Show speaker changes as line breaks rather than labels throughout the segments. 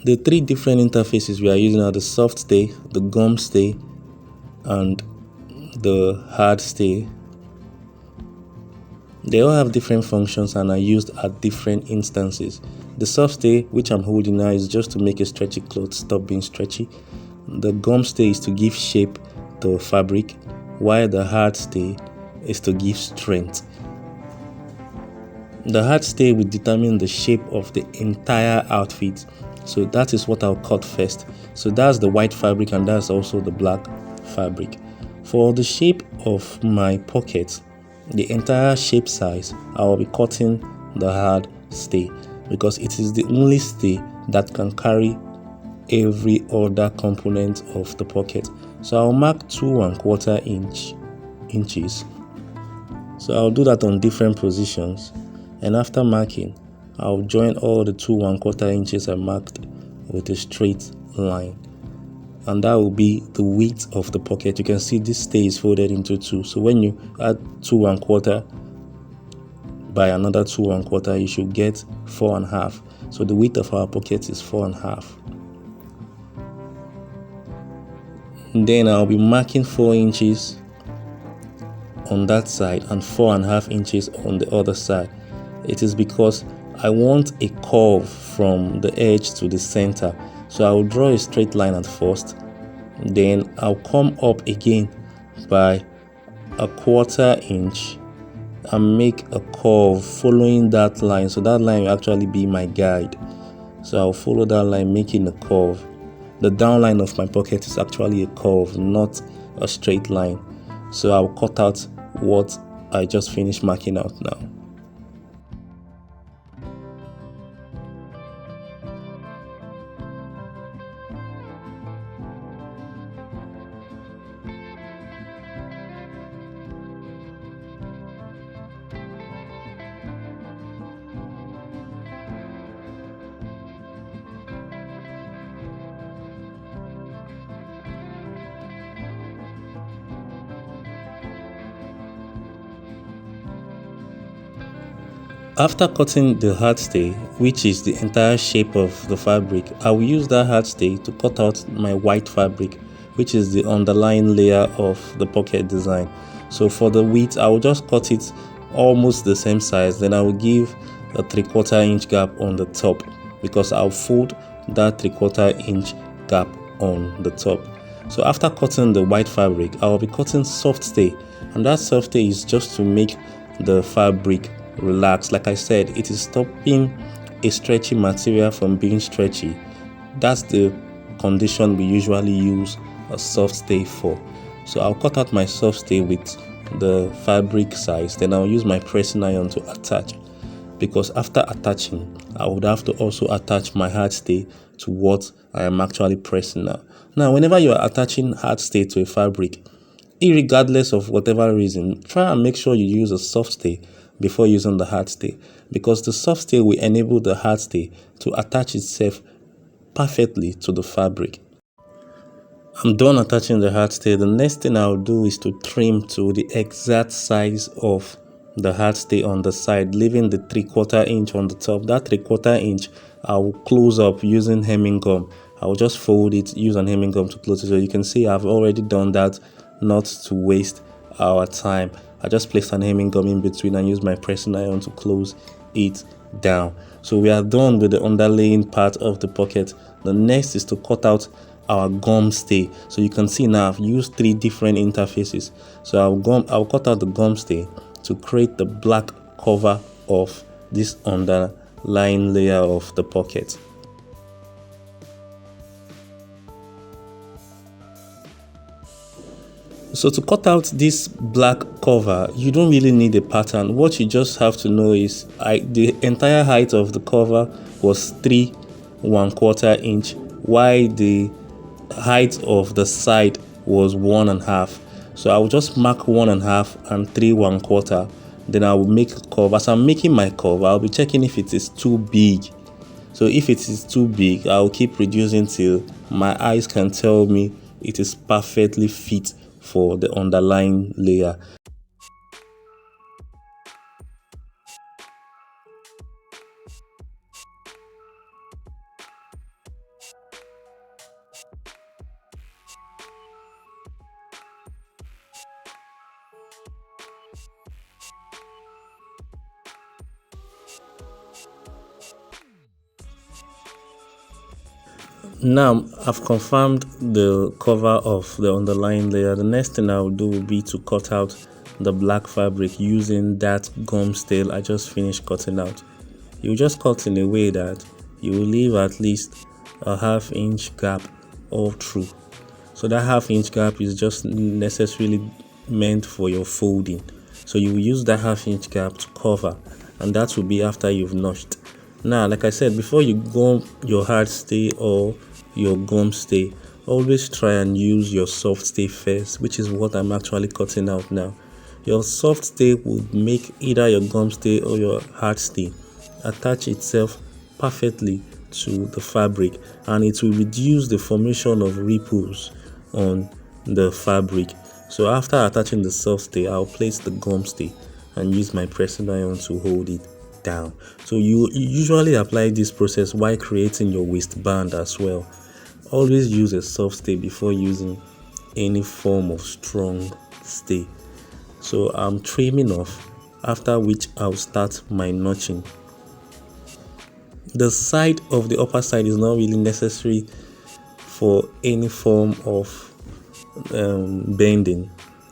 The three different interfaces we are using are the soft stay, the gum stay, and the hard stay. They all have different functions and are used at different instances. The soft stay, which I'm holding now, is just to make a stretchy cloth stop being stretchy. The gum stay is to give shape to fabric, while the hard stay is to give strength. The hard stay will determine the shape of the entire outfit. So that is what I'll cut first. So that's the white fabric and that's also the black fabric. For the shape of my pocket, the entire shape size, I will be cutting the hard stay because it is the only stay that can carry every other component of the pocket. So I'll mark 2 1/4 inches. So I'll do that on different positions, and after marking, I'll join all the 2 1/4 inches I marked with a straight line, and that will be the width of the pocket. You can see this stay is folded into 2, so when you add 2 1/4 by another 2 1/4, you should get 4 1/2. So the width of our pocket is 4 1/2. Then I'll be marking 4 inches on that side and 4 1/2 inches on the other side. It is because I want a curve from the edge to the center. So I will draw a straight line at first, then I'll come up again by 1/4 inch and make a curve following that line. So that line will actually be my guide. So I'll follow that line, making a curve. The down line of my pocket is actually a curve, not a straight line. So I'll cut out what I just finished marking out now. After cutting the hard stay, which is the entire shape of the fabric, I will use that hard stay to cut out my white fabric, which is the underlying layer of the pocket design. So for the width, I will just cut it almost the same size. Then I will give a 3/4 inch gap on the top because I'll fold that 3/4 inch gap on the top. So after cutting the white fabric, I will be cutting soft stay, and that soft stay is just to make the fabric relax. Like I said, it is stopping a stretchy material from being stretchy. That's the condition we usually use a soft stay for. So I'll cut out my soft stay with the fabric size, then I'll use my pressing iron to attach, because after attaching, I would have to also attach my hard stay to what I am actually pressing now. Now, whenever you are attaching hard stay to a fabric, irregardless of whatever reason, try and make sure you use a soft stay before using the hard stay, because the soft stay will enable the hard stay to attach itself perfectly to the fabric. I'm done attaching the hard stay. The next thing I'll do is to trim to the exact size of the hard stay on the side, leaving the 3/4 inch on the top. That 3/4 inch I will close up using hemming gum. I will just fold it, use an hemming gum to close it. So you can see I've already done that, not to waste our time. I just placed an hemming gum in between and used my pressing iron to close it down. So we are done with the underlaying part of the pocket. The next is to cut out our gum stay. So you can see now I've used 3 different interfaces. So I'll cut out the gum stay to create the black cover of this underlying layer of the pocket. So to cut out this black cover, you don't really need a pattern. What you just have to know is the entire height of the cover was 3 1/4 inch, while the height of the side was 1 1/2. So I will just mark 1 1/2 and 3 1/4. Then I will make a curve. As I'm making my curve, I'll be checking if it is too big. So if it is too big, I'll keep reducing till my eyes can tell me it is perfectly fit for the underlying layer. Now I've confirmed the cover of the underlying layer. The next thing I'll do will be to cut out the black fabric using that gum style I just finished cutting out. You just cut in a way that you will leave at least a half-inch gap all through. So that half-inch gap is just necessarily meant for your folding. So you will use that half-inch gap to cover, and that will be after you've notched. Now, like I said, before you go your hard stay or your gum stay, always try and use your soft stay first, which is what I'm actually cutting out now. Your soft stay will make either your gum stay or your hard stay attach itself perfectly to the fabric, and it will reduce the formation of ripples on the fabric. So after attaching the soft stay, I'll place the gum stay and use my pressing iron to hold it down. So you usually apply this process while creating your waistband as well. Always use a soft stay before using any form of strong stay. So I'm trimming off, after which I'll start my notching. The side of the upper side is not really necessary for any form of bending.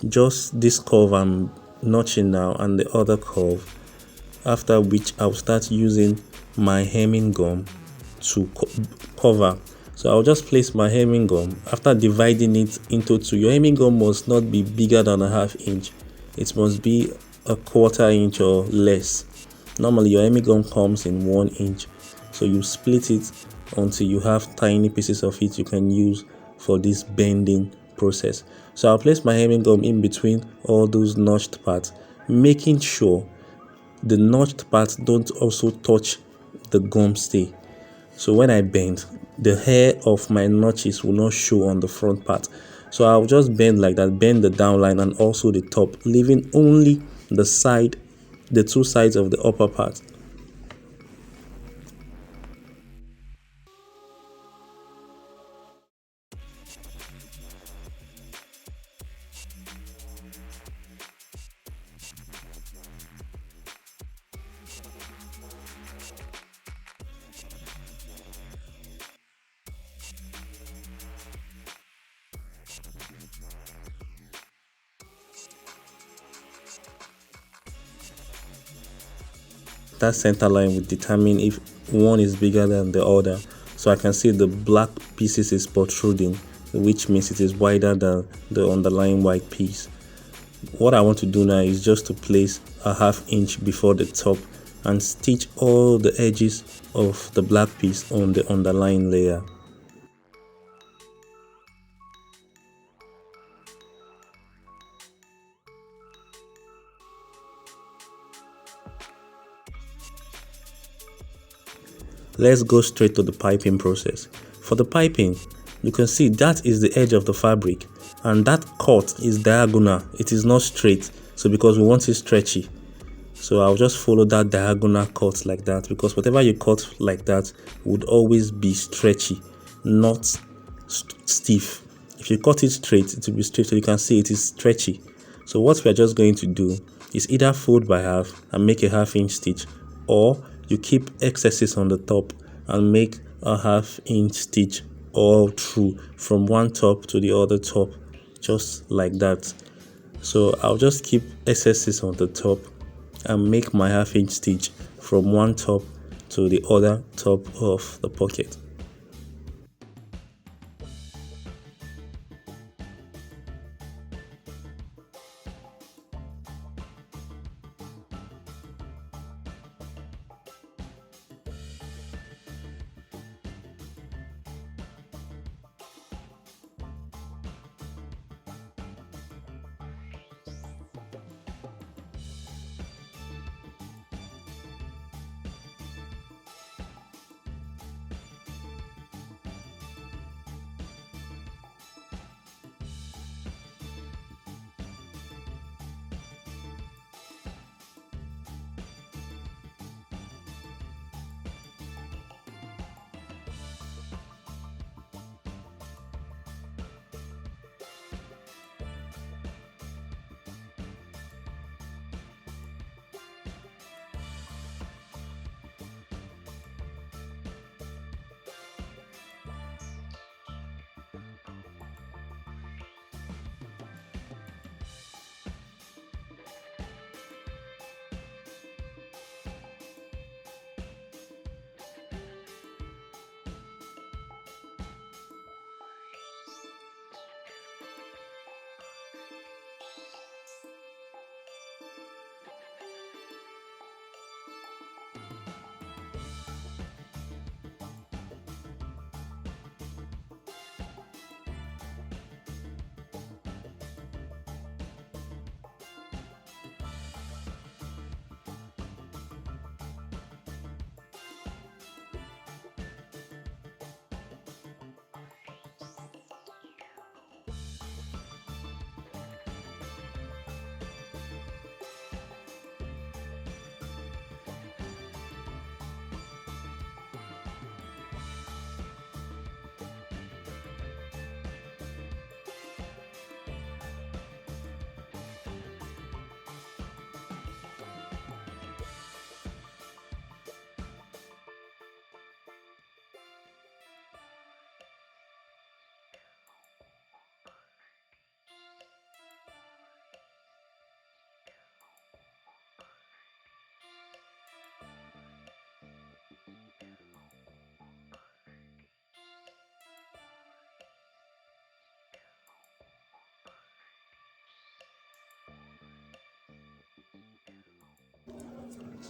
Just this curve I'm notching now and the other curve, after which I'll start using my hemming gum to cover. So I'll just place my hemming gum after dividing it into two. Your hemming gum must not be bigger than a half-inch. It must be a quarter-inch or less. Normally your hemming gum comes in 1 inch, so you split it until you have tiny pieces of it you can use for this bending process. So I'll place my hemming gum in between all those notched parts, making sure the notched parts don't also touch the gum stay. So when I bend, the hair of my notches will not show on the front part. So I'll just bend like that, bend the downline and also the top, leaving only the two sides of the upper part. That center line will determine if one is bigger than the other. So I can see the black pieces is protruding, which means it is wider than the underlying white piece. What I want to do now is just to place a half-inch before the top and stitch all the edges of the black piece on the underlying layer. Let's go straight to the piping process. For the piping, you can see that is the edge of the fabric, and that cut is diagonal. It is not straight, so because we want it stretchy. So I'll just follow that diagonal cut like that, because whatever you cut like that would always be stretchy, not stiff. If you cut it straight, it will be straight, so you can see it is stretchy. So what we are just going to do is either fold by half and make a half-inch stitch, or you keep excesses on the top and make a half-inch stitch all through from one top to the other top, just like that. So I'll just keep excesses on the top and make my half-inch stitch from one top to the other top of the pocket.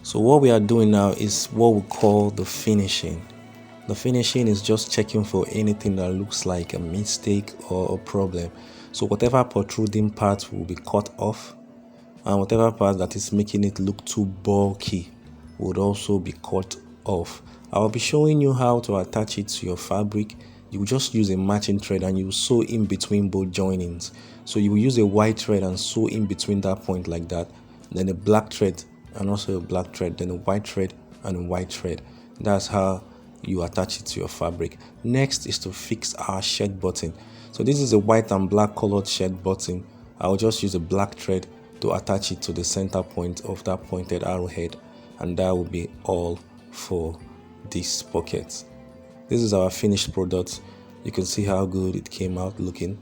So what we are doing now is what we call the finishing. The finishing is just checking for anything that looks like a mistake or a problem. So whatever protruding part will be cut off, and whatever part that is making it look too bulky would also be cut off. I'll be showing you how to attach it to your fabric. You will just use a matching thread and you sew in between both joinings. So you will use a white thread and sew in between that point like that, then a black thread and also a black thread, then a white thread and a white thread. That's how you attach it to your fabric. Next is to fix our shirt button. So this is a white and black colored shirt button. I'll just use a black thread to attach it to the center point of that pointed arrowhead, and that will be all for this pocket. This is our finished product. You can see how good it came out looking.